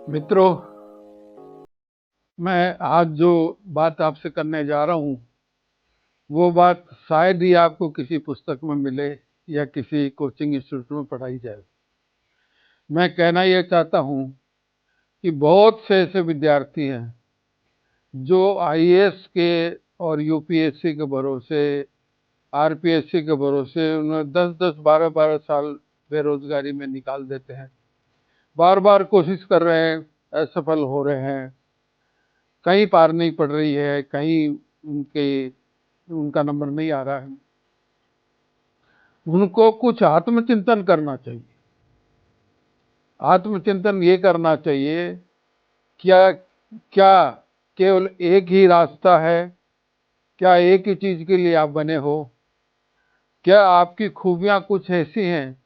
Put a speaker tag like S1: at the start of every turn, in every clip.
S1: मित्रों, मैं आज जो बात आपसे करने जा रहा हूँ वो बात शायद ही आपको किसी पुस्तक में मिले या किसी कोचिंग इंस्टीट्यूट में पढ़ाई जाए। मैं कहना यह चाहता हूँ कि बहुत से ऐसे विद्यार्थी हैं जो आईएएस के और यूपीएससी के भरोसे, आरपीएससी के भरोसे उन्हें 10-10, 12-12 साल बेरोजगारी में निकाल देते हैं। बार बार कोशिश कर रहे हैं, असफल हो रहे हैं। कहीं पार नहीं पड़ रही है, कहीं उनका नंबर नहीं आ रहा है। उनको कुछ आत्मचिंतन करना चाहिए। आत्मचिंतन ये करना चाहिए, क्या क्या केवल एक ही रास्ता है? क्या एक ही चीज के लिए आप बने हो? क्या आपकी खूबियां कुछ ऐसी हैं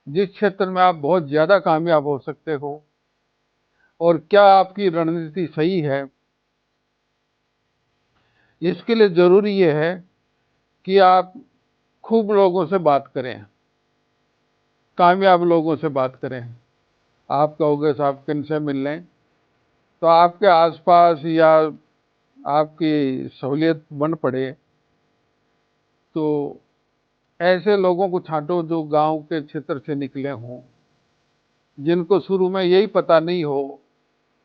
S1: जिस क्षेत्र में आप बहुत ज्यादा कामयाब हो सकते हो? और क्या आपकी रणनीति सही है? इसके लिए जरूरी ये है कि आप खूब लोगों से बात करें, कामयाब लोगों से बात करें। आप कहोगे साहब किन से मिल लें? तो आपके आसपास या आपकी सहूलियत बन पड़े तो ऐसे लोगों को छांटो जो गांव के क्षेत्र से निकले हों, जिनको शुरू में यही पता नहीं हो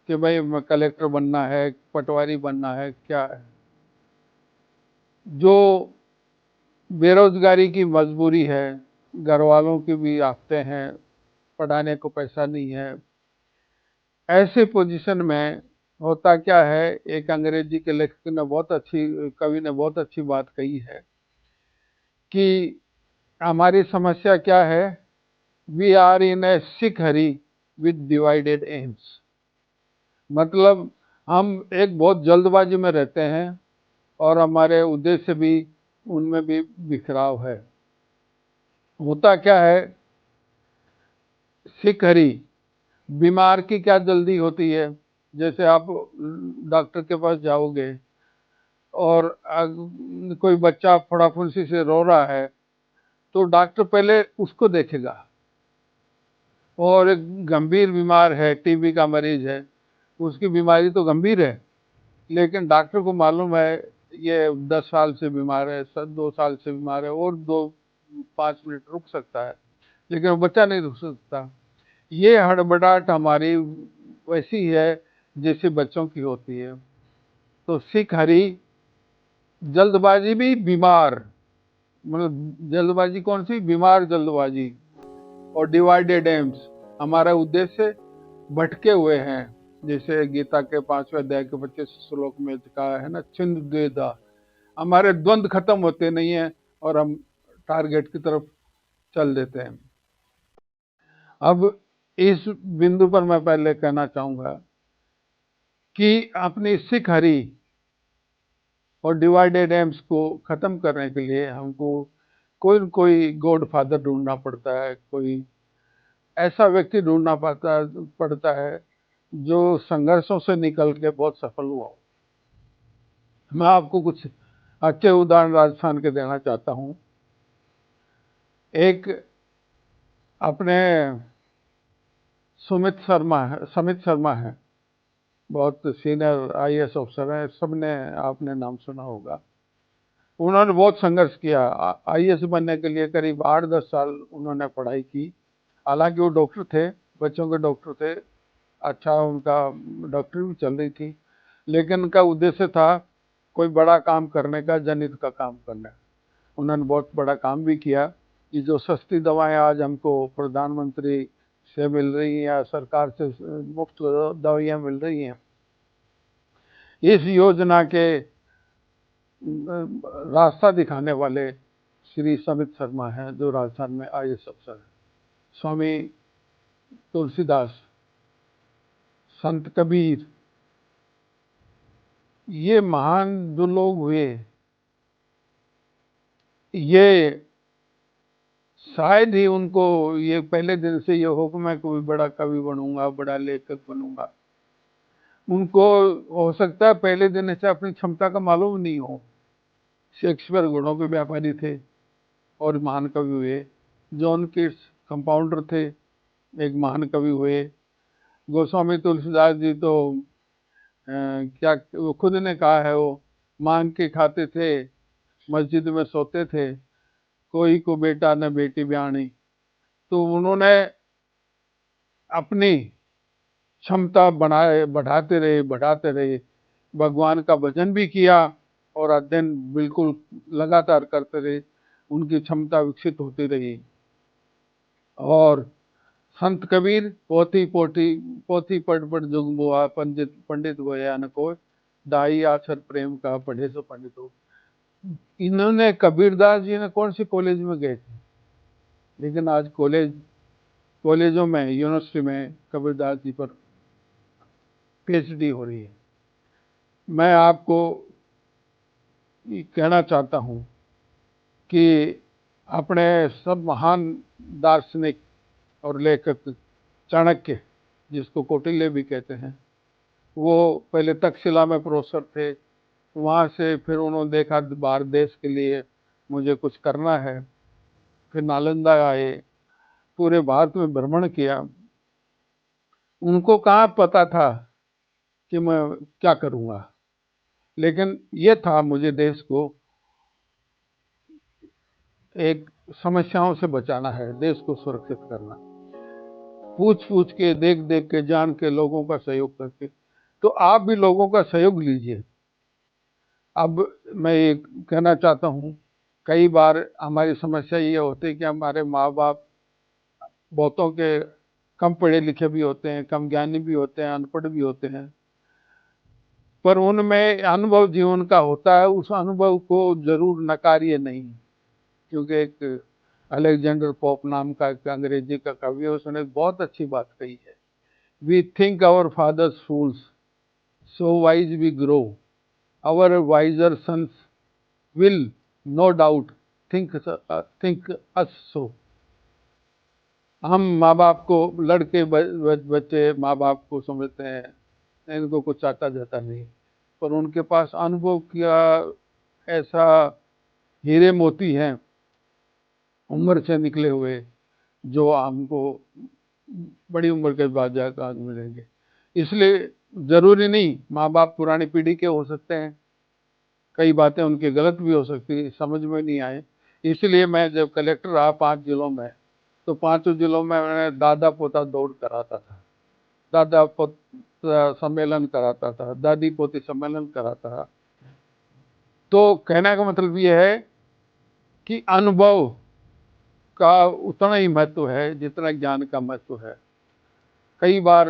S1: कि भाई मैं कलेक्टर बनना है, पटवारी बनना है, क्या है। जो बेरोजगारी की मजबूरी है, घर वालों की भी आफतें हैं, पढ़ाने को पैसा नहीं है, ऐसे पोजीशन में होता क्या है, एक अंग्रेजी के लेखक ने बहुत अच्छी, कवि ने बहुत अच्छी बात कही है कि हमारी समस्या क्या है, we are in a sick hurry with divided aims. मतलब हम एक बहुत जल्दबाजी में रहते हैं और हमारे उद्देश्य भी उनमें भी बिखराव है। होता क्या है, सिक हरी, बीमार की क्या जल्दी होती है? जैसे आप डॉक्टर के पास जाओगे और कोई बच्चा फटाफुंसी से रो रहा है तो डॉक्टर पहले उसको देखेगा। और एक गंभीर बीमार है, टीबी का मरीज है, उसकी बीमारी तो गंभीर है, लेकिन डॉक्टर को मालूम है ये 10 साल से बीमार है, 2 साल से बीमार है, और 2-5 मिनट रुक सकता है, लेकिन वो बच्चा नहीं रुक सकता। ये हड़बड़ाहट हमारी वैसी है जैसे बच्चों की होती है। तो सिख हरी, जल्दबाजी भी बीमार, मतलब जल्दबाजी कौन सी? बीमार जल्दबाजी। और डिवाइडेड एम्स, हमारा उद्देश्य भटके हुए हैं। जैसे गीता के 5वें अध्याय के 25 श्लोक में कहा है ना, छिंद द्वेधा, हमारे द्वंद्व खत्म होते नहीं है और हम टारगेट की तरफ चल देते हैं। अब इस बिंदु पर मैं पहले कहना चाहूंगा कि अपनी सिख हरी और डिवाइडेड एम्स को खत्म करने के लिए हमको कोई न कोई गॉड फादर ढूंढना पड़ता है, कोई ऐसा व्यक्ति ढूंढना पड़ता है जो संघर्षों से निकल के बहुत सफल हुआ हो। मैं आपको कुछ अच्छे उदाहरण राजस्थान के देना चाहता हूँ। एक अपने समित शर्मा है, बहुत सीनियर आईएएस अफसर है, सबने आपने नाम सुना होगा। उन्होंने बहुत संघर्ष किया। आईएएस बनने के लिए करीब 8-10 साल उन्होंने पढ़ाई की। हालांकि वो डॉक्टर थे, बच्चों के डॉक्टर थे, अच्छा उनका डॉक्टरी भी चल रही थी, लेकिन उनका उद्देश्य था कोई बड़ा काम करने का, जनहित का काम करना। उन्होंने बहुत बड़ा काम भी किया कि जो सस्ती दवाएं आज हमको प्रधानमंत्री से मिल रही हैं या सरकार से मुफ्त दवाइयाँ मिल रही हैं, इस योजना के रास्ता दिखाने वाले श्री समित शर्मा हैं, जो राजस्थान में आईएएस अफसर हैं। स्वामी तुलसीदास, संत कबीर, ये महान जो लोग हुए, ये शायद ही उनको ये पहले दिन से ये हो कि मैं कोई बड़ा कवि बनूंगा, बड़ा लेखक बनूंगा। उनको हो सकता है पहले दिन से अपनी क्षमता का मालूम नहीं हो। शेक्सपियर गुणों के व्यापारी थे और महान कवि हुए। जॉन कीट्स कंपाउंडर थे, एक महान कवि हुए। गोस्वामी तुलसीदास जी तो क्या वो खुद ने कहा है, वो मांग के खाते थे, मस्जिद में सोते थे, कोई को बेटा न बेटी ब्याणी। तो उन्होंने अपनी क्षमता बढ़ाते रहे, भगवान का भजन भी किया और अध्ययन बिल्कुल लगातार करते रहे, उनकी क्षमता विकसित होती रही। और संत कबीर पोथी पढ़ जुग बुआ, पंडित पंडित गोया न कोय, दाई आसर प्रेम का पढ़े सो पंडित हो। इन्होंने, कबीरदास जी ने कौन सी कॉलेज में गए थे, लेकिन आज कॉलेजों में, यूनिवर्सिटी में कबीरदास जी पर पीएचडी हो रही है। मैं आपको ये कहना चाहता हूँ कि अपने सब महान दार्शनिक और लेखक, चाणक्य जिसको कौटिल्य भी कहते हैं, वो पहले तक्षशिला में प्रोफेसर थे। वहाँ से फिर उन्होंने देखा बाहर देश के लिए मुझे कुछ करना है, फिर नालंदा आए, पूरे भारत में भ्रमण किया। उनको कहाँ पता था कि मैं क्या करूँगा, लेकिन ये था मुझे देश को एक समस्याओं से बचाना है, देश को सुरक्षित करना, पूछ पूछ के, देख देख के, जान के, लोगों का सहयोग करके। तो आप भी लोगों का सहयोग लीजिए। अब मैं ये कहना चाहता हूँ, कई बार हमारी समस्या ये होती है कि हमारे माँ बाप बहुतों के कम पढ़े लिखे भी होते हैं, कम ज्ञानी भी होते हैं, अनपढ़ भी होते हैं, पर उनमें अनुभव जीवन का होता है। उस अनुभव को जरूर नकारिए नहीं, क्योंकि एक अलेक्जेंडर पोप नाम का एक अंग्रेजी का कवि है, उसने बहुत अच्छी बात कही है, we think our fathers fools, so wise we grow, our wiser sons will no doubt think us so. हम माँ बाप को, लड़के बच्चे माँ बाप को समझते हैं इनको कुछ आता जाता नहीं, पर उनके पास अनुभव किया ऐसा हीरे मोती हैं उम्र से निकले हुए, जो हमको बड़ी उम्र के बाद जाकर आज मिलेंगे। इसलिए जरूरी नहीं माँ बाप पुरानी पीढ़ी के हो सकते हैं, कई बातें उनकी गलत भी हो सकती, समझ में नहीं आए। इसलिए मैं जब कलेक्टर रहा 5 जिलों में, तो 5 जिलों में मैंने दादा पोता दौड़ कराता था, दादा पोता सम्मेलन कराता था, दादी पोती सम्मेलन कराता था। तो कहने का मतलब ये है कि अनुभव का उतना ही महत्व है जितना ज्ञान का महत्व है। कई बार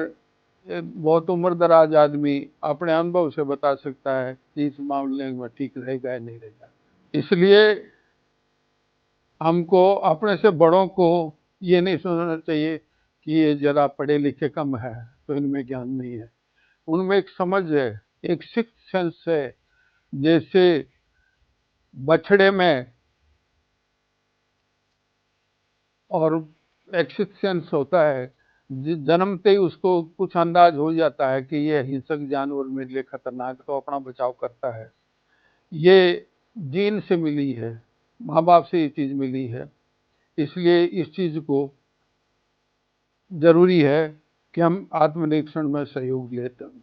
S1: बहुत उम्र दराज आदमी अपने अनुभव से बता सकता है कि इस मामले में ठीक रहेगा या नहीं रहेगा। इसलिए हमको अपने से बड़ों को ये नहीं सोचना चाहिए कि ये जरा पढ़े लिखे कम है तो इनमें ज्ञान नहीं है। उनमें एक समझ है, एक सिक्स्थ सेंस है। जैसे बछड़े में और एक सिक्स्थ सेंस होता है, जन्मते ही उसको कुछ अंदाज हो जाता है कि ये हिंसक जानवर मेरे लिए खतरनाक, तो अपना बचाव करता है। ये जीन से मिली है, माँ बाप से ये चीज मिली है। इसलिए इस चीज को जरूरी है कि हम आत्मनिरीक्षण में सहयोग लेते हैं।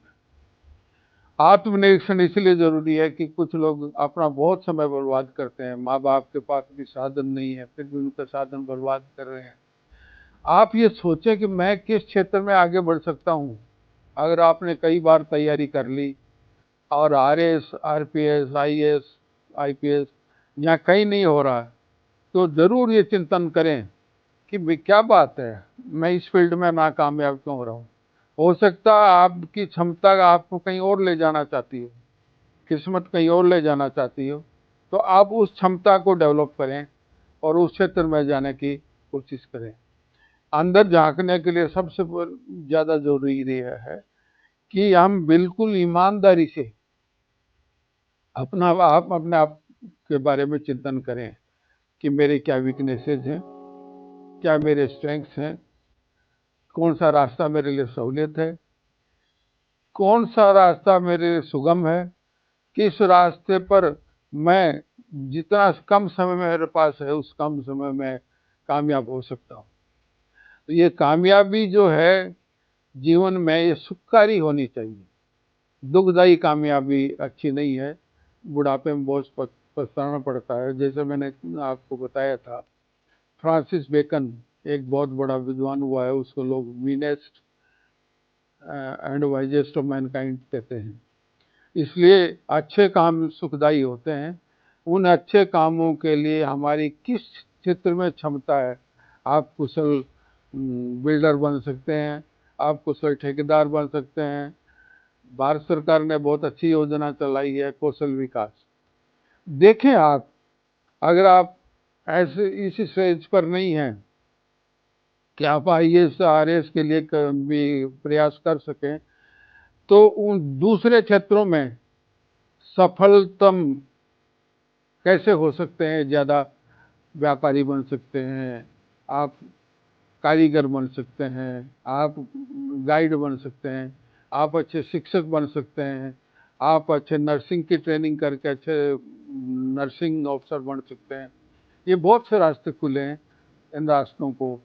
S1: आत्मनिरीक्षण इसलिए जरूरी है कि कुछ लोग अपना बहुत समय बर्बाद करते हैं, माँ बाप के पास भी साधन नहीं है, फिर भी उनका साधन बर्बाद कर रहे हैं। आप ये सोचें कि मैं किस क्षेत्र में आगे बढ़ सकता हूँ। अगर आपने कई बार तैयारी कर ली और आरएएस, आरपीएस, आईएएस, आईपीएस यहाँ कहीं नहीं हो रहा है, तो जरूर ये चिंतन करें कि क्या बात है, मैं इस फील्ड में नाकामयाब क्यों हो रहा हूँ। हो सकता है आपकी क्षमता आपको कहीं और ले जाना चाहती हो, किस्मत कहीं और ले जाना चाहती हो, तो आप उस क्षमता को डेवलप करें और उस क्षेत्र में जाने की कोशिश करें। अंदर झांकने के लिए सबसे ज्यादा जरूरी ये है कि हम बिल्कुल ईमानदारी से अपने आप के बारे में चिंतन करें कि मेरे क्या वीकनेसेस हैं, क्या मेरे स्ट्रेंथ्स हैं, कौन सा रास्ता मेरे लिए सहूलियत है, कौन सा रास्ता मेरे लिए सुगम है, किस रास्ते पर मैं जितना कम समय मेरे पास है उस कम समय में कामयाब हो सकता हूँ। तो ये कामयाबी जो है जीवन में ये सुखकारी होनी चाहिए। दुखदाई कामयाबी अच्छी नहीं है, बुढ़ापे में बहुत पछताना पड़ता है। जैसे मैंने आपको बताया था, फ्रांसिस बेकन एक बहुत बड़ा विद्वान हुआ है, उसको लोग वीनेस्ट एंड वाइजेस्ट ऑफ मैनकाइंड कहते हैं। इसलिए अच्छे काम सुखदाई होते हैं। उन अच्छे कामों के लिए हमारी किस क्षेत्र में क्षमता है, आप कुशल बिल्डर बन सकते हैं, आप कुशल ठेकेदार बन सकते हैं। भारत सरकार ने बहुत अच्छी योजना चलाई है कौशल विकास। देखें आप, अगर आप ऐसे इस स्टेज पर नहीं हैं कि आप IAS RAS के लिए भी प्रयास कर सकें, तो उन दूसरे क्षेत्रों में सफलतम कैसे हो सकते हैं? ज़्यादा व्यापारी बन सकते हैं, आप कारीगर बन सकते हैं, आप गाइड बन सकते हैं, आप अच्छे शिक्षक बन सकते हैं, आप अच्छे नर्सिंग की ट्रेनिंग करके अच्छे नर्सिंग ऑफिसर बन सकते हैं। ये बहुत से रास्ते खुले हैं। इन रास्तों को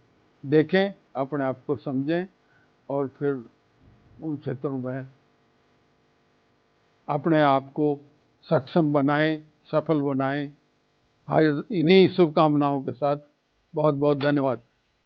S1: देखें, अपने आप को समझें और फिर उन क्षेत्रों में अपने आप को सक्षम बनाएं, सफल बनाएं। इन्हीं शुभकामनाओं के साथ बहुत बहुत धन्यवाद।